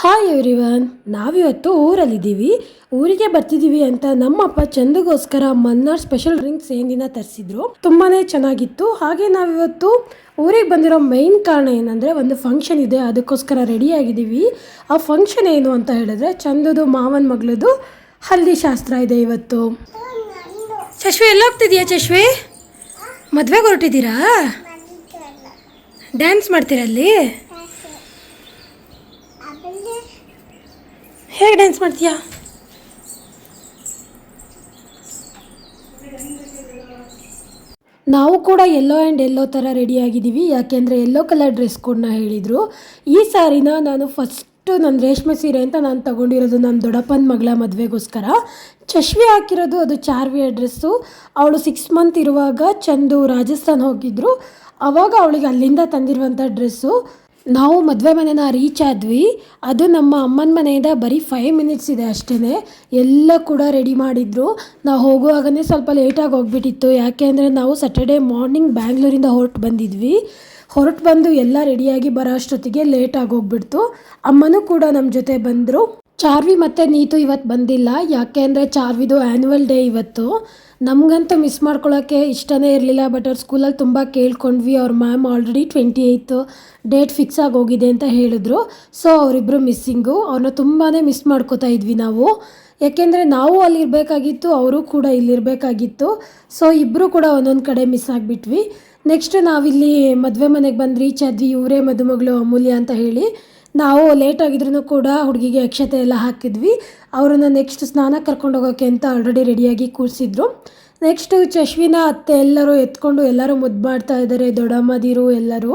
Hi everyone, ನಾವಿವತ್ತು ಊರಲ್ಲಿದ್ದೀವಿ. ಊರಿಗೆ ಬರ್ತಿದ್ದೀವಿ ಅಂತ ನಮ್ಮಪ್ಪ ಚಂದುಗೋಸ್ಕರ ಮನ್ನಾರ್ ಸ್ಪೆಷಲ್ ಡ್ರಿಂಕ್ಸ್ ಏನಿನ ತರಿಸಿದ್ರು. ತುಂಬಾ ಚೆನ್ನಾಗಿತ್ತು. ಹಾಗೆ ನಾವಿವತ್ತು ಊರಿಗೆ ಬಂದಿರೋ ಮೈನ್ ಕಾರಣ ಏನಂದರೆ, ಒಂದು ಫಂಕ್ಷನ್ ಇದೆ, ಅದಕ್ಕೋಸ್ಕರ ರೆಡಿಯಾಗಿದ್ದೀವಿ. ಆ ಫಂಕ್ಷನ್ ಏನು ಅಂತ ಹೇಳಿದ್ರೆ, ಚಂದುದು ಮಾವನ ಮಗಳದು ಹಲ್ದಿ ಶಾಸ್ತ್ರ ಇದೆ ಇವತ್ತು. ಚಶ್ವೆ ಎಲ್ಲ ಹೋಗ್ತಿದ್ಯಾ? ಚಶ್ವೆ ಮದುವೆಗೆ ಹೊರಟಿದ್ದೀರಾ? ಡ್ಯಾನ್ಸ್ ಮಾಡ್ತೀರಲ್ಲಿ? ಹೇಗೆ ಡ್ಯಾನ್ಸ್ ಮಾಡ್ತೀಯಾ? ನಾವು ಕೂಡ ಯೆಲ್ಲೋ ಆ್ಯಂಡ್ ಯೆಲ್ಲೋ ಥರ ರೆಡಿಯಾಗಿದ್ದೀವಿ. ಯಾಕೆಂದರೆ ಯೆಲ್ಲೋ ಕಲರ್ ಡ್ರೆಸ್ ಕೋಡ್ನ ಹೇಳಿದರು. ಈ ಸಾರಿನ ನಾನು ಫಸ್ಟು ನನ್ನ ರೇಷ್ಮೆ ಸೀರೆ ಅಂತ ನಾನು ತೊಗೊಂಡಿರೋದು ನಮ್ಮ ದೊಡ್ಡಪ್ಪನ ಮಗಳ ಮದುವೆಗೋಸ್ಕರ. ಚಶ್ವಿ ಹಾಕಿರೋದು ಅದು ಚಾರ್ವಿಯ ಡ್ರೆಸ್ಸು. ಅವಳು 6 ಮಂತ್ ಇರುವಾಗ ಚಂದು ರಾಜಸ್ಥಾನ್ ಹೋಗಿದ್ದರು, ಆವಾಗ ಅವಳಿಗೆ ಅಲ್ಲಿಂದ ತಂದಿರುವಂಥ ಡ್ರೆಸ್ಸು. ನಾವು ಮದುವೆ ಮನೆನ ರೀಚ್ ಆದ್ವಿ. ಅದು ನಮ್ಮ ಅಮ್ಮನ ಮನೆಯಿಂದ ಬರೀ 5 ಮಿನಿಟ್ಸ್ ಇದೆ ಅಷ್ಟೇ. ಎಲ್ಲ ಕೂಡ ರೆಡಿ ಮಾಡಿದ್ರು. ನಾವು ಹೋಗುವಾಗಲೇ ಸ್ವಲ್ಪ ಲೇಟಾಗಿ ಹೋಗ್ಬಿಟ್ಟಿತ್ತು. ಯಾಕೆ ಅಂದರೆ ನಾವು ಸ್ಯಾಟರ್ಡೇ ಮಾರ್ನಿಂಗ್ ಬ್ಯಾಂಗ್ಳೂರಿಂದ ಹೊರಟು ಬಂದು ಎಲ್ಲ ರೆಡಿಯಾಗಿ ಬರೋ ಅಷ್ಟೊತ್ತಿಗೆ ಲೇಟಾಗಿ ಹೋಗ್ಬಿಡ್ತು. ಅಮ್ಮನೂ ಕೂಡ ನಮ್ಮ ಜೊತೆ ಬಂದರು. ಚಾರ್ವಿ ಮತ್ತು ನೀತು ಇವತ್ತು ಬಂದಿಲ್ಲ. ಯಾಕೆ ಅಂದರೆ ಚಾರ್ವಿದು ಆ್ಯನ್ಯುವಲ್ ಡೇ ಇವತ್ತು. ನಮಗಂತೂ ಮಿಸ್ ಮಾಡ್ಕೊಳ್ಳೋಕ್ಕೆ ಇಷ್ಟನೇ ಇರಲಿಲ್ಲ. ಬಟ್ ಅವ್ರ ಸ್ಕೂಲಲ್ಲಿ ತುಂಬ ಕೇಳ್ಕೊಂಡ್ವಿ. ಅವ್ರ ಮ್ಯಾಮ್ ಆಲ್ರೆಡಿ 28 ಡೇಟ್ ಫಿಕ್ಸ್ ಆಗಿ ಹೋಗಿದೆ ಅಂತ ಹೇಳಿದ್ರು. ಸೊ ಅವರಿಬ್ಬರು ಮಿಸ್ಸಿಂಗು. ಅವ್ರನ್ನ ತುಂಬಾ ಮಿಸ್ ಮಾಡ್ಕೋತಾ ಇದ್ವಿ ನಾವು. ಯಾಕೆಂದರೆ ನಾವು ಅಲ್ಲಿರಬೇಕಾಗಿತ್ತು, ಅವರು ಕೂಡ ಇಲ್ಲಿರಬೇಕಾಗಿತ್ತು. ಸೊ ಇಬ್ಬರು ಕೂಡ ಒಂದೊಂದು ಕಡೆ ಮಿಸ್ ಆಗಿಬಿಟ್ವಿ. ನೆಕ್ಸ್ಟ್ ನಾವಿಲ್ಲಿ ಮದುವೆ ಮನೆಗೆ ಬಂದು ರೀಚ್ ಆದ್ವಿ. ಇವರೇ ಮದುಮಗಳು ಅಮೂಲ್ಯ ಅಂತ ಹೇಳಿ. ನಾವು ಲೇಟಾಗಿದ್ರೂ ಕೂಡ ಹುಡುಗಿಗೆ ಅಕ್ಷತೆ ಎಲ್ಲ ಹಾಕಿದ್ವಿ. ಅವರನ್ನು ನೆಕ್ಸ್ಟ್ ಸ್ನಾನ ಕರ್ಕೊಂಡು ಹೋಗೋಕ್ಕೆ ಅಂತ ಆಲ್ರೆಡಿ ರೆಡಿಯಾಗಿ ಕೂರಿಸಿದ್ರು. ನೆಕ್ಸ್ಟು ಚಶ್ವಿನ ಅತ್ತೆ ಎಲ್ಲರೂ ಎತ್ಕೊಂಡು ಎಲ್ಲರೂ ಮುದ್ದು ಮಾಡ್ತಾ ಇದ್ದಾರೆ, ದೊಡ್ಡಮ್ಮದಿರು ಎಲ್ಲರೂ.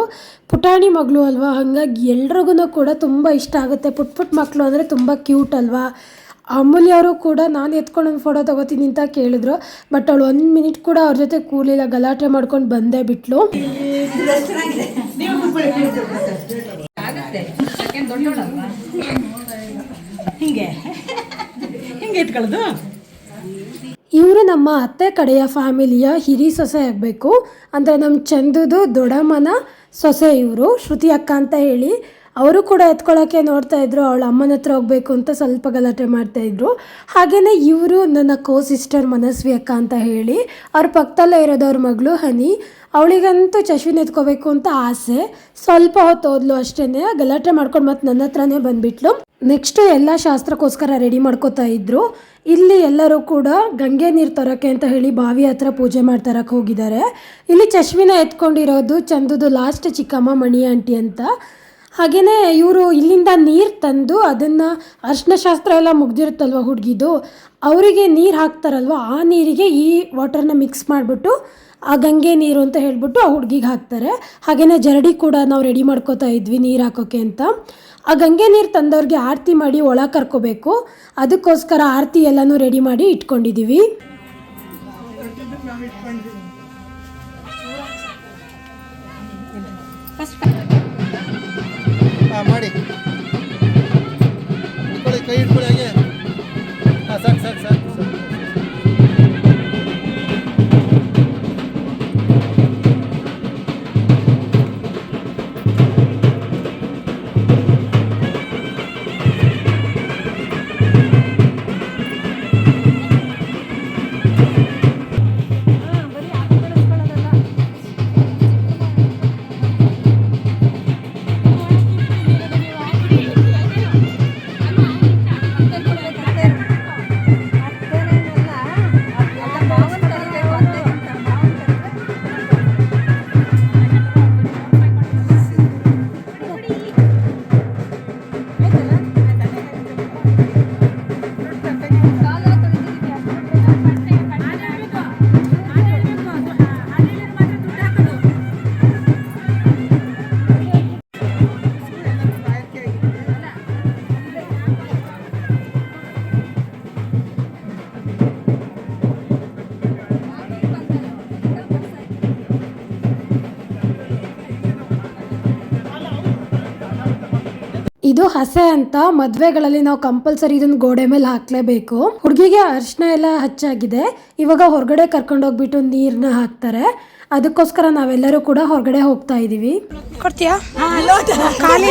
ಪುಟಾಣಿ ಮಗಳು ಅಲ್ವಾ, ಹಾಗಾಗಿ ಎಲ್ರಿಗೂ ಕೂಡ ತುಂಬ ಇಷ್ಟ ಆಗುತ್ತೆ. ಪುಟ್ಟ ಮಕ್ಕಳು ಅಂದರೆ ತುಂಬ ಕ್ಯೂಟ್ ಅಲ್ವಾ. ಅಮೂಲ್ಯವರು ಕೂಡ ನಾನು ಎತ್ಕೊಂಡು ಒಂದು ಫೋಟೋ ತೊಗೋತೀನಿ ಅಂತ ಕೇಳಿದ್ರು. ಬಟ್ ಅವಳು 1 ಮಿನಿಟ್ ಕೂಡ ಅವ್ರ ಜೊತೆ ಕೂರಲಿಲ್ಲ, ಗಲಾಟೆ ಮಾಡ್ಕೊಂಡು ಬಂದೇ ಬಿಟ್ಲು. ಇವರು ನಮ್ಮ ಅತ್ತೆ ಕಡೆಯ ಫ್ಯಾಮಿಲಿಯ ಹಿರಿ ಸೊಸೆ ಆಗಬೇಕು. ಅಂದರೆ ನಮ್ಮ ಚಂದುದು ದೊಡ್ಡಮ್ಮನ ಸೊಸೆ ಇವರು, ಶ್ರುತಿ ಅಕ್ಕ ಅಂತ ಹೇಳಿ. ಅವರು ಕೂಡ ಎತ್ಕೊಳ್ಳೋಕ್ಕೆ ನೋಡ್ತಾ ಇದ್ರು. ಅವಳ ಅಮ್ಮನ ಹತ್ರ ಹೋಗಬೇಕು ಅಂತ ಸ್ವಲ್ಪ ಗಲಾಟೆ ಮಾಡ್ತಾಯಿದ್ರು. ಹಾಗೆಯೇ ಇವರು ನನ್ನ ಸಿಸ್ಟರ್ ಮನಸ್ವಿ ಅಕ್ಕ ಅಂತ ಹೇಳಿ. ಅವ್ರ ಪಕ್ಕದಲ್ಲೇ ಇರೋದು ಅವ್ರ ಮಗಳು ಹನಿ. ಅವಳಿಗಂತೂ ಚಶ್ವಿನ ಎತ್ಕೋಬೇಕು ಅಂತ ಆಸೆ. ಸ್ವಲ್ಪ ಹೊತ್ತು ಹೋದ್ಲು ಅಷ್ಟೇ, ಗಲಾಟೆ ಮಾಡ್ಕೊಂಡು ಮತ್ತೆ ನನ್ನ ಹತ್ರನೇ ಬಂದುಬಿಟ್ಲು. ನೆಕ್ಸ್ಟು ಎಲ್ಲ ಶಾಸ್ತ್ರಕ್ಕೋಸ್ಕರ ರೆಡಿ ಮಾಡ್ಕೋತಾ ಇದ್ರು. ಇಲ್ಲಿ ಎಲ್ಲರೂ ಕೂಡ ಗಂಗೆ ನೀರು ತರೋಕ್ಕೆ ಅಂತ ಹೇಳಿ ಬಾವಿ ಹತ್ರ ಪೂಜೆ ಮಾಡ್ತರಕ್ಕೆ ಹೋಗಿದ್ದಾರೆ. ಇಲ್ಲಿ ಚಶ್ವಿನ ಎತ್ಕೊಂಡಿರೋದು ಚಂದುದು ಲಾಸ್ಟ್ ಚಿಕ್ಕಮ್ಮ ಮಣಿ ಆಂಟಿ ಅಂತ. ಹಾಗೆಯೇ ಇವರು ಇಲ್ಲಿಂದ ನೀರು ತಂದು ಅದನ್ನು ಅರ್ಶಿನ ಶಾಸ್ತ್ರ ಎಲ್ಲ ಮುಗ್ದಿರುತ್ತಲ್ವ ಹುಡುಗಿದು, ಅವರಿಗೆ ನೀರು ಹಾಕ್ತಾರಲ್ವ, ಆ ನೀರಿಗೆ ಈ ವಾಟರ್ನ ಮಿಕ್ಸ್ ಮಾಡಿಬಿಟ್ಟು ಆ ಗಂಗೆ ನೀರು ಅಂತ ಹೇಳ್ಬಿಟ್ಟು ಆ ಹುಡುಗಿಗೆ ಹಾಕ್ತಾರೆ. ಹಾಗೆಯೇ ಜರಡಿ ಕೂಡ ನಾವು ರೆಡಿ ಮಾಡ್ಕೋತಾ ಇದ್ವಿ ನೀರು ಹಾಕೋಕ್ಕೆ ಅಂತ. ಆ ಗಂಗೆ ನೀರು ತಂದವ್ರಿಗೆ ಆರತಿ ಮಾಡಿ ಒಳಗೆ ಕರ್ಕೋಬೇಕು. ಅದಕ್ಕೋಸ್ಕರ ಆರತಿ ಎಲ್ಲನೂ ರೆಡಿ ಮಾಡಿ ಇಟ್ಕೊಂಡಿದ್ದೀವಿ. ಮಾಡಿ ಕೈ ಇಟ್ಕೊಳ್ಳಿ ಹಾಗೆ. ಸಾಕು ಸಾಕು ಸಾಕು. ಇದು ಹಸೆ ಅಂತ. ಮದುವೆಗಳಲ್ಲಿ ನಾವು ಕಂಪಲ್ಸರಿ ಇದನ್ನು ಗೋಡೆ ಮೇಲೆ ಹಾಕಲೇಬೇಕು. ಹುಡುಗಿಗೆ ಅರಿಶಿನ ಎಲ್ಲ ಹಚ್ಚಾಗಿದೆ. ಇವಾಗ ಹೊರಗಡೆ ಕರ್ಕೊಂಡೋಗ್ಬಿಟ್ಟು ನೀರನ್ನ ಹಾಕ್ತಾರೆ. ಅದಕ್ಕೋಸ್ಕರ ನಾವೆಲ್ಲರೂ ಕೂಡ ಹೊರಗಡೆ ಹೋಗ್ತಾ ಇದ್ದೀವಿ. ಕೊಡ್ತೀಯಾ? ಖಾಲಿ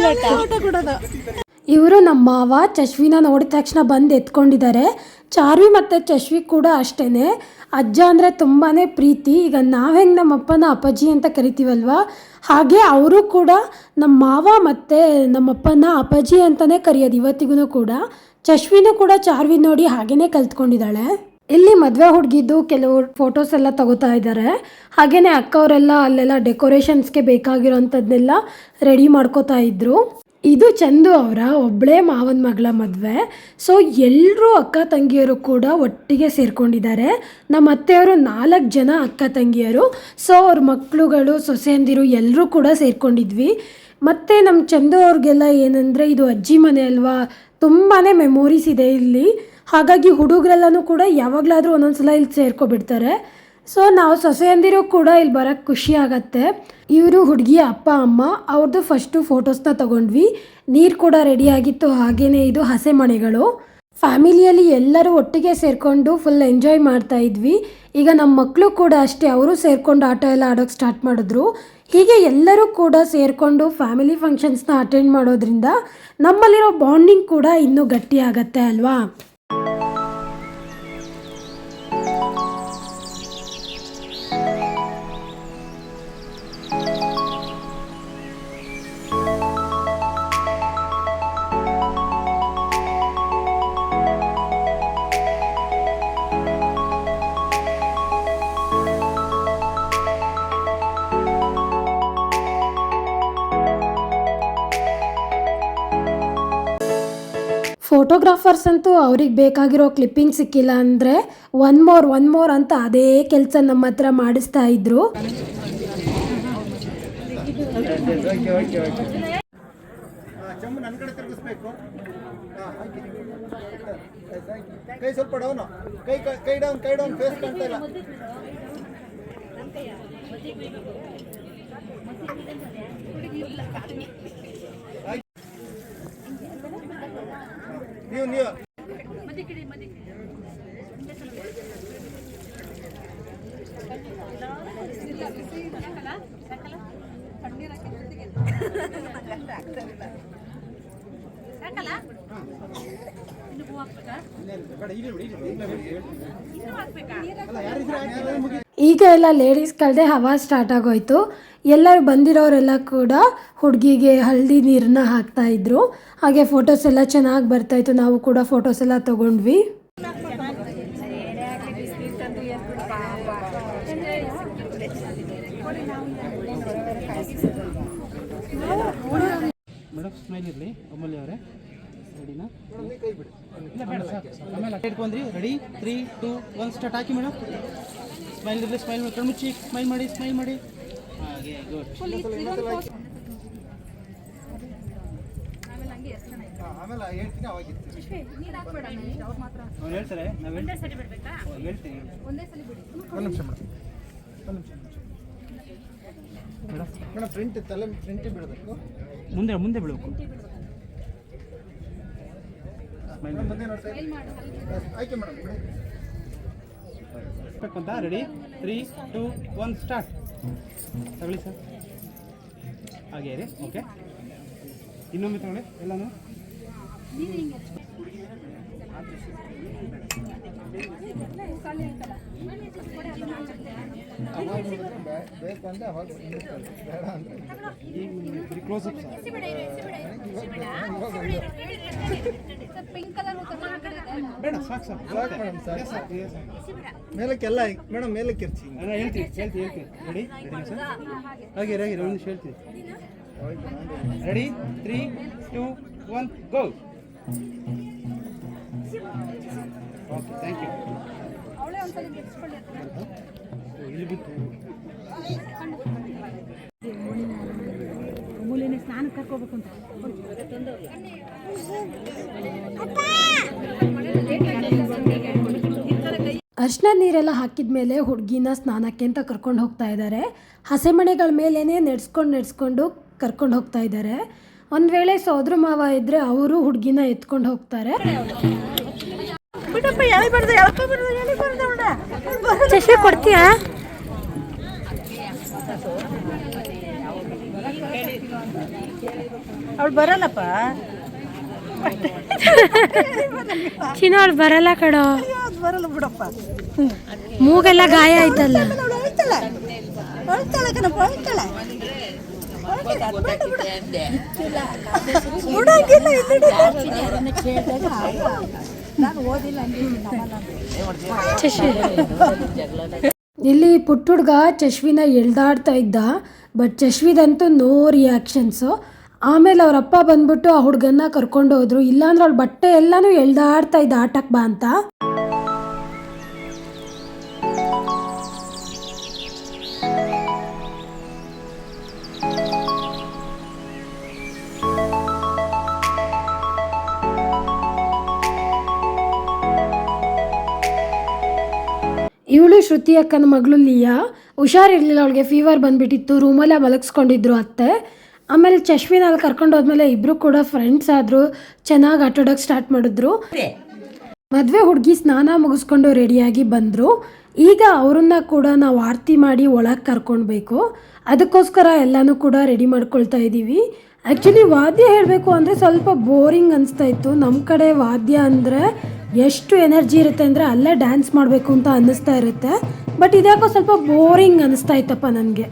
ಲೋಟ ಕೊಡೋದು. ಇವರು ನಮ್ಮ ಮಾವ ಚಶ್ವಿನ ನೋಡಿದ ತಕ್ಷಣ ಬಂದು ಎತ್ಕೊಂಡಿದ್ದಾರೆ. ಚಾರ್ವಿ ಮತ್ತು ಚಶ್ವಿ ಕೂಡ ಅಷ್ಟೇ. ಅಜ್ಜ ಅಂದರೆ ತುಂಬಾ ಪ್ರೀತಿ. ಈಗ ನಾವು ಹೆಂಗೆ ನಮ್ಮ ಅಪ್ಪನ ಅಪ್ಪಾಜಿ ಅಂತ ಕರಿತೀವಲ್ವ, ಹಾಗೆ ಅವರು ಕೂಡ ನಮ್ಮ ಮಾವ ಮತ್ತು ನಮ್ಮಪ್ಪನ ಅಪ್ಪಾಜಿ ಅಂತಲೇ ಕರೆಯೋದು ಇವತ್ತಿಗೂ ಕೂಡ. ಚಶ್ವಿನೂ ಕೂಡ ಚಾರ್ವಿ ನೋಡಿ ಹಾಗೇ ಕಲ್ತ್ಕೊಂಡಿದ್ದಾಳೆ. ಇಲ್ಲಿ ಮದುವೆ ಹುಡುಗಿದ್ದು ಕೆಲವು ಫೋಟೋಸ್ ಎಲ್ಲ ತಗೋತಾ ಇದ್ದಾರೆ. ಹಾಗೆಯೇ ಅಕ್ಕವರೆಲ್ಲ ಅಲ್ಲೆಲ್ಲ ಡೆಕೋರೇಷನ್ಸ್ಗೆ ಬೇಕಾಗಿರೋಂಥದ್ದನ್ನೆಲ್ಲ ರೆಡಿ ಮಾಡ್ಕೋತಾ ಇದ್ರು. ಇದು ಚಂದು ಅವರ ಒಬ್ಬಳೇ ಮಾವನ ಮಗಳ ಮದುವೆ. ಸೊ ಎಲ್ಲರೂ ಅಕ್ಕ ತಂಗಿಯರು ಕೂಡ ಒಟ್ಟಿಗೆ ಸೇರ್ಕೊಂಡಿದ್ದಾರೆ. ನಮ್ಮ ಅತ್ತೆಯವರು 4 ಜನ ಅಕ್ಕ ತಂಗಿಯರು. ಸೊ ಅವ್ರ ಮಕ್ಕಳುಗಳು ಸೊಸೆಯಂದಿರು ಎಲ್ಲರೂ ಕೂಡ ಸೇರ್ಕೊಂಡಿದ್ವಿ. ಮತ್ತು ನಮ್ಮ ಚಂದು ಅವ್ರಿಗೆಲ್ಲ ಏನಂದರೆ ಇದು ಅಜ್ಜಿ ಮನೆ ಅಲ್ವಾ, ತುಂಬಾ ಮೆಮೊರೀಸ್ ಇದೆ ಇಲ್ಲಿ. ಹಾಗಾಗಿ ಹುಡುಗರೆಲ್ಲನೂ ಕೂಡ ಯಾವಾಗಲಾದರೂ ಒಂದೊಂದು ಸಲ ಇಲ್ಲಿ ಸೇರ್ಕೊಬಿಡ್ತಾರೆ. ಸೊ ನಾವು ಸೊಸೆಯಂದಿರು ಕೂಡ ಇಲ್ಲಿ ಬರೋಕ್ಕೆ ಖುಷಿ ಆಗತ್ತೆ. ಇವರು ಹುಡುಗಿಯ ಅಪ್ಪ ಅಮ್ಮ ಅವ್ರದ್ದು ಫಸ್ಟು ಫೋಟೋಸ್ನ ತೊಗೊಂಡ್ವಿ. ನೀರು ಕೂಡ ರೆಡಿಯಾಗಿತ್ತು. ಹಾಗೆಯೇ ಇದು ಹಸೆ ಮನೆಗಳು. ಫ್ಯಾಮಿಲಿಯಲ್ಲಿ ಎಲ್ಲರೂ ಒಟ್ಟಿಗೆ ಸೇರಿಕೊಂಡು ಫುಲ್ ಎಂಜಾಯ್ ಮಾಡ್ತಾ ಇದ್ವಿ. ಈಗ ನಮ್ಮ ಮಕ್ಕಳು ಕೂಡ ಅಷ್ಟೇ, ಅವರು ಸೇರಿಕೊಂಡು ಆಟ ಎಲ್ಲ ಆಡೋಕ್ಕೆ ಸ್ಟಾರ್ಟ್ ಮಾಡಿದ್ರು. ಹೀಗೆ ಎಲ್ಲರೂ ಕೂಡ ಸೇರಿಕೊಂಡು ಫ್ಯಾಮಿಲಿ ಫಂಕ್ಷನ್ಸ್ನ ಅಟೆಂಡ್ ಮಾಡೋದ್ರಿಂದ ನಮ್ಮಲ್ಲಿರೋ ಬಾಂಡಿಂಗ್ ಕೂಡ ಇನ್ನೂ ಗಟ್ಟಿ ಆಗತ್ತೆ ಅಲ್ವಾ. ಫೋಟೋಗ್ರಾಫರ್ಸ್ ಅಂತೂ ಅವ್ರಿಗೆ ಬೇಕಾಗಿರೋ ಕ್ಲಿಪ್ಪಿಂಗ್ ಸಿಕ್ಕಿಲ್ಲ ಅಂದರೆ ಒನ್ ಮೋರ್ ಅಂತ ಅದೇ ಕೆಲಸ ನಮ್ಮ ಹತ್ರ ಮಾಡಿಸ್ತಾ ಇದ್ರು. ಚೆಂಬು ನನ್ನ ಕಡೆ ತಿರುಗಿಸ್ಬೇಕು. ಕೈ ಸ್ವಲ್ಪ ಡೌನು, ಕೈ ಡೌನ್ ಫೇಸ್ ಕಾಣ್ತಾ ಇಲ್ಲ. ನೀವು ಈಗ ಎಲ್ಲ ಲೇಡೀಸ್ಗಳದೇ ಹವಾ ಸ್ಟಾರ್ಟ್ ಆಗೋಯ್ತು. ಎಲ್ಲರೂ ಬಂದಿರೋರೆಲ್ಲ ಕೂಡ ಹುಡುಗಿಗೆ ಹಳದಿ ನೀರನ್ನ ಹಾಕ್ತಾ ಇದ್ರು. ಹಾಗೆ ಫೋಟೋಸ್ ಎಲ್ಲ ಚೆನ್ನಾಗಿ ಬರ್ತಾಯಿತ್ತು. ನಾವು ಕೂಡ ಫೋಟೋಸ್ ಎಲ್ಲ ತೊಗೊಂಡ್ವಿ. ಮೇಡಮ್ ಸ್ಮೈಲ್ ಇರಲಿ. ಅಮೂಲ್ಯ ಅವರೇ ರೆಡಿನಾ? ಕೈ ಬಿಡಿ, ಇಲ್ಲ ಬೇಡ ಸಾಕು. ಆಮೇಲೆ ಇಟ್ಕೊಂಡ್ರಿ. Ready 3, 2, 1 start. ಹಾಕಿ ಮೇಡಮ್. ಸ್ಮೈಲ್ ಇರಲಿ. ಸ್ಮೈಲ್ ಮಾಡಿ, ಕಣ್ಮುಚ್ಚಿ ಸ್ಮೈಲ್ ಮಾಡಿ. ಹಾಗೆ ಗುಡ್. ಆಮೇಲೆ ಹೇಳ್ತೀನಿ ಅವಾಗಿತ್ತು. ಅವ್ರು ಹೇಳ್ತಾರೆ, ನಾವು ಹೇಳ್ತೀನಿ. ಒಂದು ನಿಮಿಷ ಮೇಡಮ್ ಪ್ರಿಂಟ್ ತಲೆ ಪ್ರಿಂಟ್ ಬಿಡಬೇಕು. ಮುಂದೆ ಬಿಡಬೇಕು. ಆಯ್ಕೆ ಮೇಡಮ್ ಅಂತ. Ready 3, 2, 1 start. ತಗೊಳ್ಳಿ ಸರ್. ಹಾಗೆ ರೀ. ಓಕೆ, ಇನ್ನೊಮ್ಮೆ ತಗೊಳ್ಳಿ ಎಲ್ಲನೂ. ಬೇಕು ಅಂದರೆ ಅವಾಗ ಬೇಡ ಅಂದರೆ ಈಗ ಕ್ಲೋಸ್ ಅಪ್ ಸರ್. ಬೇಡ ಸಾಕು ಸರ್. ಮೇಡಮ್ ಸರ್ ಮೇಲಕ್ಕೆಲ್ಲ ಮೇಡಮ್ ಮೇಲಕ್ಕೆ ಇರ್ಚಿ. ಹೇಳ್ತೀನಿ. Ready sir. ಹಾಗೆ ಒಂದು ನಿಮಿಷ ಹೇಳ್ತೀನಿ. Ready 3, 2, 1 go. Okay, thank you. ಇಲ್ಲಿ ಬಿತ್ತು. ಅಮೂಲ್ಯನೇ ಸ್ನಾನಕ್ಕೆ ಕರ್ಕೋಬೇಕು ಅಂತ. ಅರ್ಶಿನ ನೀರೆಲ್ಲ ಹಾಕಿದ ಮೇಲೆ ಹುಡುಗಿನ ಸ್ನಾನಕ್ಕೆ ಅಂತ ಕರ್ಕೊಂಡು ಹೋಗ್ತಾ ಇದ್ದಾರೆ. ಹಸೆಮಣೆಗಳ ಮೇಲೇ ನಡೆಸ್ಕೊಂಡು ಕರ್ಕೊಂಡು ಹೋಗ್ತಾ ಇದ್ದಾರೆ. ಒಂದು ವೇಳೆ ಸೋದರ ಮಾವ ಇದ್ದರೆ ಅವರು ಹುಡುಗಿನ ಎತ್ಕೊಂಡು ಹೋಗ್ತಾರೆ. ಚಶ್ಮೆ ಕೊಡ್ತೀಯಾ? ಅವಳು ಬರಲ್ಲಪ್ಪ. ಚಿನ್ನ ಅವ್ಳು ಬರಲ್ಲ ಕಣೋ, ಅದು ಬರಲ್ಲ ಬಿಡಪ್ಪ. ಮೂಗೆಲ್ಲ ಗಾಯ ಆಯ್ತಲ್ಲ. ಅವಳು ಅಳ್ತಾಳೆ, ಅಳ್ತಾಳೆ ಕಣಪ್ಪ, ಅಳ್ತಾಳೆ. ಬಿಡಂಗಿಲ್ಲ, ನಾನು ಓದಿಲ್ಲ. ಇಲ್ಲಿ ಪುಟ್ಟ ಹುಡುಗ ಚಶ್ವಿನ ಎಳ್ದಾಡ್ತಾ ಇದ್ದ, ಬಟ್ ಚಶ್ವಿದಂತೂ ನೋ ರಿಯಾಕ್ಷನ್ಸು. ಆಮೇಲೆ ಅವ್ರ ಅಪ್ಪ ಬಂದ್ಬಿಟ್ಟು ಆ ಹುಡುಗನ್ನ ಕರ್ಕೊಂಡು ಹೋದ್ರು, ಇಲ್ಲಾಂದ್ರೆ ಅವ್ಳ ಬಟ್ಟೆ ಎಲ್ಲಾನು ಎಳ್ದಾಡ್ತಾ ಇದ್ದ ಆಟಕ್ಕೆ ಬಾ ಅಂತ. ಇವಳು ಶ್ರುತಿ ಅಕ್ಕನ ಮಗಳು ಲಿಯಾ. ಹುಷಾರಿರಲಿಲ್ಲ, ಅವಳಿಗೆ ಫೀವರ್ ಬಂದುಬಿಟ್ಟಿತ್ತು, ರೂಮಲ್ಲೇ ಮಲಗಿಸ್ಕೊಂಡಿದ್ರು ಅತ್ತೆ. ಆಮೇಲೆ ಚಶ್ವಿನಲ್ಲಿ ಕರ್ಕೊಂಡು ಹೋದ್ಮೇಲೆ ಇಬ್ಬರು ಕೂಡ ಫ್ರೆಂಡ್ಸ್ ಆದರು, ಚೆನ್ನಾಗಿ ಆಟಾಡೋಕ್ಕೆ ಸ್ಟಾರ್ಟ್ ಮಾಡಿದ್ರು. ಮದುವೆ ಹುಡುಗಿ ಸ್ನಾನ ಮುಗಿಸ್ಕೊಂಡು ರೆಡಿಯಾಗಿ ಬಂದರು. ಈಗ ಅವ್ರನ್ನ ಕೂಡ ನಾವು ಆರತಿ ಮಾಡಿ ಒಳಗೆ ಕರ್ಕೊಳ್ಬೇಕು, ಅದಕ್ಕೋಸ್ಕರ ಎಲ್ಲನೂ ಕೂಡ ರೆಡಿ ಮಾಡ್ಕೊಳ್ತಾ ಇದ್ದೀವಿ. ಆ್ಯಕ್ಚುಲಿ ವಾದ್ಯ ಹೇಳಬೇಕು ಅಂದರೆ ಸ್ವಲ್ಪ ಬೋರಿಂಗ್ ಅನಿಸ್ತಾ ಇತ್ತು. ನಮ್ಮ ಕಡೆ ವಾದ್ಯ ಅಂದರೆ ಎಷ್ಟು ಎನರ್ಜಿ ಇರುತ್ತೆ ಅಂದರೆ ಅಲ್ಲೇ ಡ್ಯಾನ್ಸ್ ಮಾಡಬೇಕು ಅಂತ ಅನ್ನಿಸ್ತಾ ಇರುತ್ತೆ, ಬಟ್ ಇದ್ಯಾಕೋ ಸ್ವಲ್ಪ ಬೋರಿಂಗ್ ಅನ್ನಿಸ್ತಾ ಇತ್ತಪ್ಪ ನನಗೆ.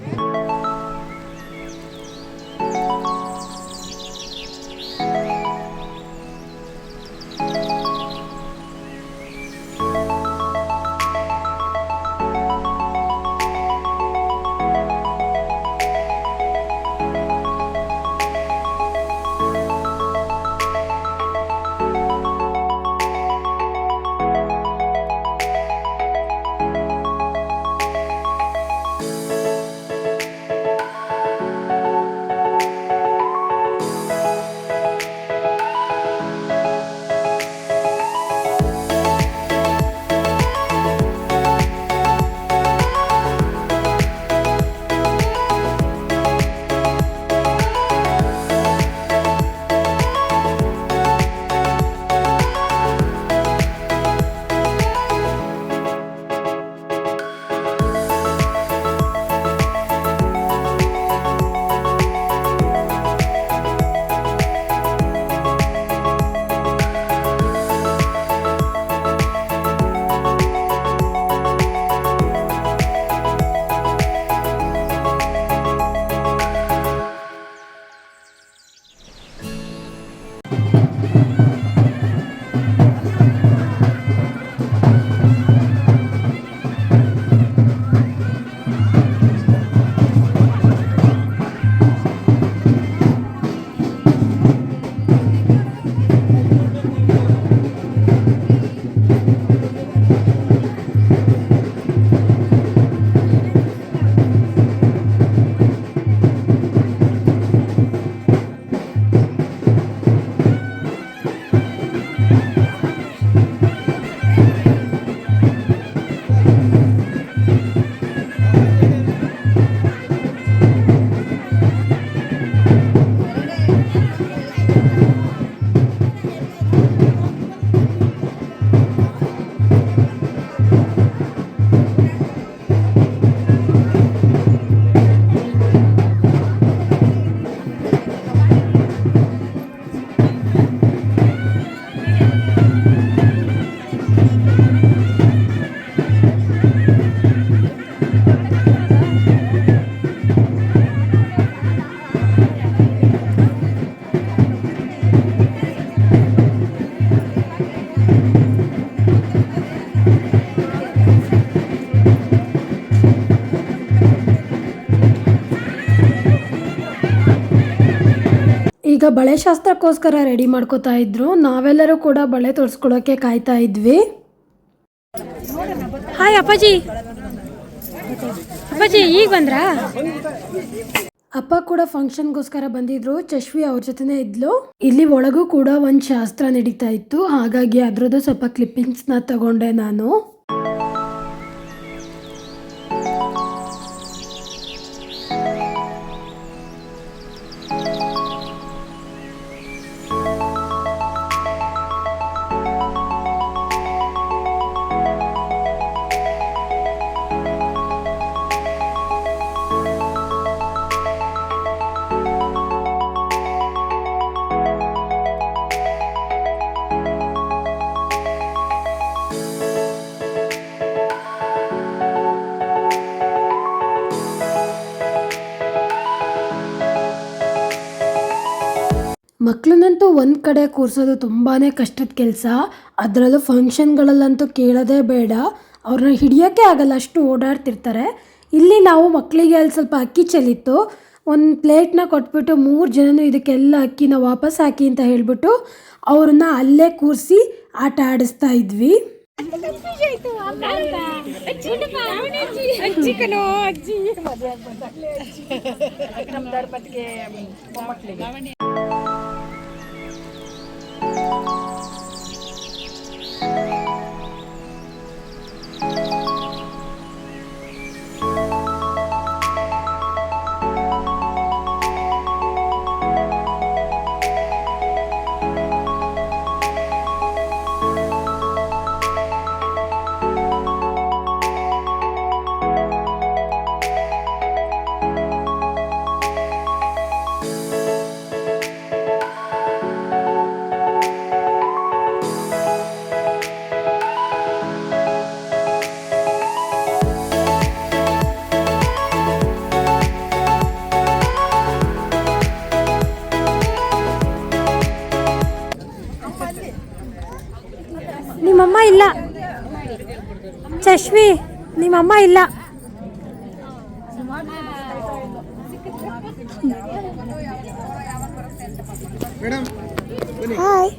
ಈಗ ಬಳೆ ಶಾಸ್ತ್ರಕ್ಕೋಸ್ಕರ ರೆಡಿ ಮಾಡ್ಕೋತಾ ಇದ್ರು. ನಾವೆಲ್ಲರೂ ಕೂಡ ಬಳೆ ತೋರಿಸ್ಕೊಳಕ್ಕೆ ಕಾಯ್ತಾ ಇದ್ವಿ. ಹಾಯ್ ಅಪ್ಪಾಜಿ. ಅಪ್ಪಾಜಿ ಈಗ ಬಂದ್ರಾ? ಅಪ್ಪ ಕೂಡ ಫಂಕ್ಷನ್ಗೋಸ್ಕರ ಬಂದಿದ್ರು. ಚಶ್ವಿ ಅವ್ರ ಜೊತೆನೇ ಇದ್ಲು. ಇಲ್ಲಿ ಒಳಗೂ ಕೂಡ ಒಂದು ಶಾಸ್ತ್ರ ನಡೀತಾ ಇತ್ತು, ಹಾಗಾಗಿ ಅದ್ರದ್ದು ಸ್ವಲ್ಪ ಕ್ಲಿಪ್ಪಿಂಗ್ಸ್ನ ತಗೊಂಡೆ ನಾನು. ಮಕ್ಕಳನ್ನಂತೂ ಒಂದು ಕಡೆ ಕೂರಿಸೋದು ತುಂಬಾ ಕಷ್ಟದ ಕೆಲಸ. ಅದರಲ್ಲೂ ಫಂಕ್ಷನ್ಗಳಲ್ಲಂತೂ ಕೇಳೋದೇ ಬೇಡ, ಅವ್ರನ್ನ ಹಿಡಿಯೋಕ್ಕೆ ಆಗಲ್ಲ, ಅಷ್ಟು ಓಡಾಡ್ತಿರ್ತಾರೆ. ಇಲ್ಲಿ ನಾವು ಮಕ್ಕಳಿಗೆ ಅಲ್ಲಿ ಸ್ವಲ್ಪ ಅಕ್ಕಿ ಚೆಲ್ಲಿತ್ತು, ಒಂದು ಪ್ಲೇಟ್ನ ಕೊಟ್ಬಿಟ್ಟು 3 ಜನನೂ ಇದಕ್ಕೆಲ್ಲ ಅಕ್ಕಿನ ವಾಪಸ್ ಹಾಕಿ ಅಂತ ಹೇಳಿಬಿಟ್ಟು ಅವ್ರನ್ನ ಅಲ್ಲೇ ಕೂರಿಸಿ ಆಟ ಆಡಿಸ್ತಾ ಇದ್ವಿ. ನಿಮ್ಮಮ್ಮ ಇಲ್ಲ ಚಶ್ವಿ, ನಿಮ್ಮಮ್ಮ ಇಲ್ಲ. ಮೇಡಮ್ ಬನ್ನಿ. ಹಾಯ್.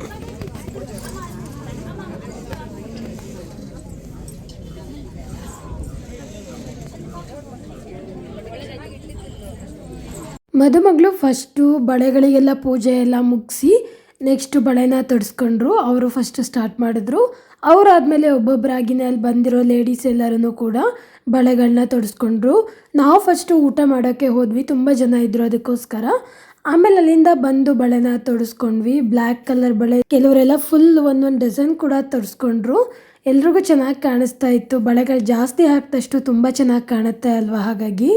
ಮದುಮಗಳು ಫಸ್ಟು ಬಳೆಗಳಿಗೆಲ್ಲ ಪೂಜೆ ಎಲ್ಲ ಮುಗಿಸಿ ನೆಕ್ಸ್ಟ್ ಬಳೆನ ತೊಡಿಸ್ಕೊಂಡ್ರು. ಅವರು ಫಸ್ಟು ಸ್ಟಾರ್ಟ್ ಮಾಡಿದ್ರು. ಅವರಾದಮೇಲೆ ಒಬ್ಬೊಬ್ಬರಾಗಿನೇ ಅಲ್ಲಿ ಬಂದಿರೋ ಲೇಡೀಸ್ ಎಲ್ಲರೂ ಕೂಡ ಬಳೆಗಳನ್ನ ತೊಡಿಸ್ಕೊಂಡ್ರು. ನಾವು ಫಸ್ಟು ಊಟ ಮಾಡೋಕ್ಕೆ ಹೋದ್ವಿ, ತುಂಬ ಜನ ಇದ್ದರು ಅದಕ್ಕೋಸ್ಕರ. ಆಮೇಲೆ ಅಲ್ಲಿಂದ ಬಂದು ಬಳೆನ ತೊಡಿಸ್ಕೊಂಡ್ವಿ. ಬ್ಲ್ಯಾಕ್ ಕಲರ್ ಬಳೆ, ಕೆಲವರೆಲ್ಲ ಫುಲ್ ಒಂದೊಂದು ಡಜನ್ ಕೂಡ ತೊಡಿಸ್ಕೊಂಡ್ರು. ಎಲ್ರಿಗೂ ಚೆನ್ನಾಗಿ ಕಾಣಿಸ್ತಾ ಇತ್ತು. ಬಳೆಗಳು ಜಾಸ್ತಿ ಹಾಕಿದಷ್ಟು ತುಂಬ ಚೆನ್ನಾಗಿ ಕಾಣುತ್ತೆ ಅಲ್ವಾ, ಹಾಗಾಗಿ.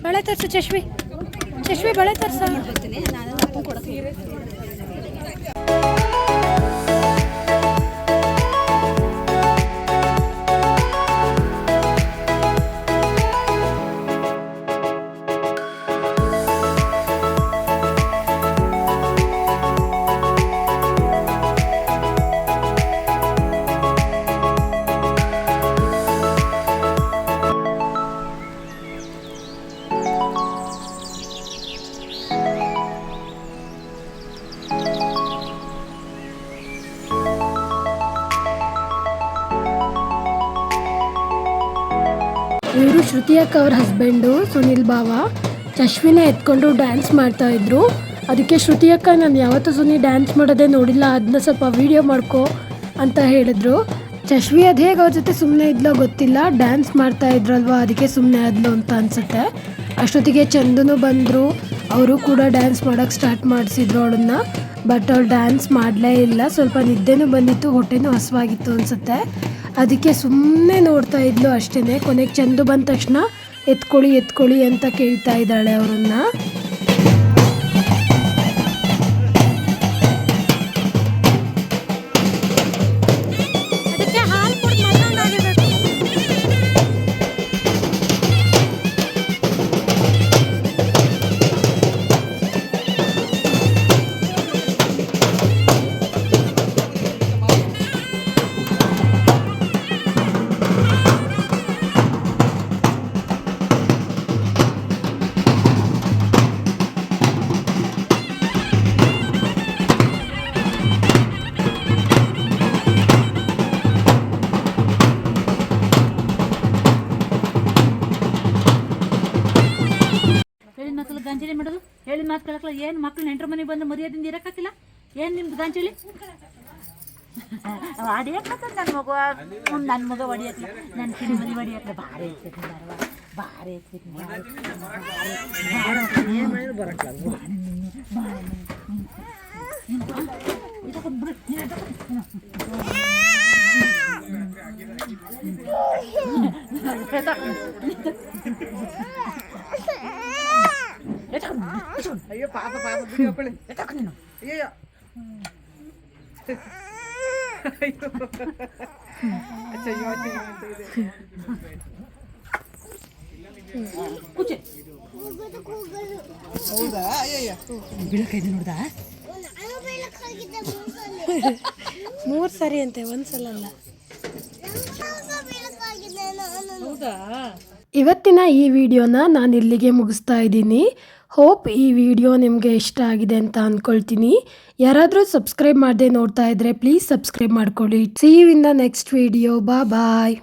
ಬಳೆ ತರಿಸು ಚಶ್ವಿ, ಚಶ್ವಿ ಬಳೆ ತರಿಸ. ಇವರು ಶ್ರುತಿ ಅಕ್ಕ ಅವ್ರ ಹಸ್ಬೆಂಡು ಸುನಿಲ್ ಬಾವ. ಚಶ್ವಿನ ಎತ್ಕೊಂಡು ಡ್ಯಾನ್ಸ್ ಮಾಡ್ತಾಯಿದ್ರು. ಅದಕ್ಕೆ ಶ್ರುತಿ ಅಕ್ಕ, ನಾನು ಯಾವತ್ತೂ ಸುನಿ ಡ್ಯಾನ್ಸ್ ಮಾಡೋದೇ ನೋಡಿಲ್ಲ, ಅದನ್ನ ಸ್ವಲ್ಪ ವೀಡಿಯೋ ಮಾಡ್ಕೊ ಅಂತ ಹೇಳಿದ್ರು. ಚಶ್ವಿ ಅದು ಹೇಗೆ ಅವ್ರ ಜೊತೆ ಸುಮ್ಮನೆ ಇದ್ಲೋ ಗೊತ್ತಿಲ್ಲ, ಡ್ಯಾನ್ಸ್ ಮಾಡ್ತಾ ಇದ್ರಲ್ವ ಅದಕ್ಕೆ ಸುಮ್ಮನೆ ಆದ್ಲು ಅಂತ ಅನಿಸುತ್ತೆ. ಅಷ್ಟೊತ್ತಿಗೆ ಚಂದನು ಬಂದರು, ಅವರು ಕೂಡ ಡ್ಯಾನ್ಸ್ ಮಾಡೋಕ್ಕೆ ಸ್ಟಾರ್ಟ್ ಮಾಡಿಸಿದ್ರು ಅವಳನ್ನ. ಬಟ್ ಅವಳು ಡ್ಯಾನ್ಸ್ ಮಾಡಲೇ ಇಲ್ಲ, ಸ್ವಲ್ಪ ನಿದ್ದೆನೂ ಬಂದಿತ್ತು, ಹೊಟ್ಟೆನೂ ಹಸುವಾಗಿತ್ತು ಅನಿಸುತ್ತೆ. ಅದಕ್ಕೆ ಸುಮ್ಮನೆ ನೋಡ್ತಾ ಇದ್ಲು ಅಷ್ಟೇ. ಕೊನೆಗೆ ಚಂದು ಬಂದ ತಕ್ಷಣ ಎತ್ಕೊಳ್ಳಿ ಎತ್ಕೊಳ್ಳಿ ಅಂತ ಕೇಳ್ತಾ ಇದ್ದಾಳೆ ಅವರನ್ನ. ಮಾತು ಕೇಳಕ್ಲ ಏನು ಮಕ್ಳು ನೆಂಟ್ರ ಮನೆಗೆ ಬಂದು ಮರ್ಯಾದಿಂದ ಇರೋಕ್ಕಾಗಿಲ್ಲ ಏನು ನಿಮ್ದು ಗಾಂಚಲಿ ಹೊಡಿಯಕ್ಕತ್ತ ನನ್ನ ಮಗ ಹೊಡಿಯಕ್ಲ ನನ್ನ ಕಿಡಿ ಹೊಡಿಯಕ್ಲ ಭಾರಿ ಐತಿ ಭಾರಿ ಐತಿ ಅಯ್ಯೋ ಪಾಪ ಪಾಪ ಬಿಡಿಯಪ್ಪಳೆ ಅಯ್ಯೋ ಹೌದಾ ಅಯ್ಯಯ್ಯ ಬೀಳಕೈದು ನೋಡ್ದ 3 ಸರಿ ಅಂತೆ ಒಂದ್ಸಲ ಅಲ್ಲ. ಹೌದಾ ಇವತ್ತಿನ ಈ ವಿಡಿಯೋನ ನಾನು ಇಲ್ಲಿಗೆ ಮುಗಿಸ್ತಾ ಇದ್ದೀನಿ. ಹೋಪ್ ಈ ವಿಡಿಯೋ ನಿಮಗೆ ಇಷ್ಟ ಆಗಿದೆ ಅಂತ ಅಂದ್ಕೊಳ್ತೀನಿ. ಯಾರಾದರೂ ಸಬ್ಸ್ಕ್ರೈಬ್ ಮಾಡದೆ ನೋಡ್ತಾ ಇದ್ದರೆ ಪ್ಲೀಸ್ ಸಬ್ಸ್ಕ್ರೈಬ್ ಮಾಡ್ಕೊಳ್ಳಿ. See you in the next video. Bye.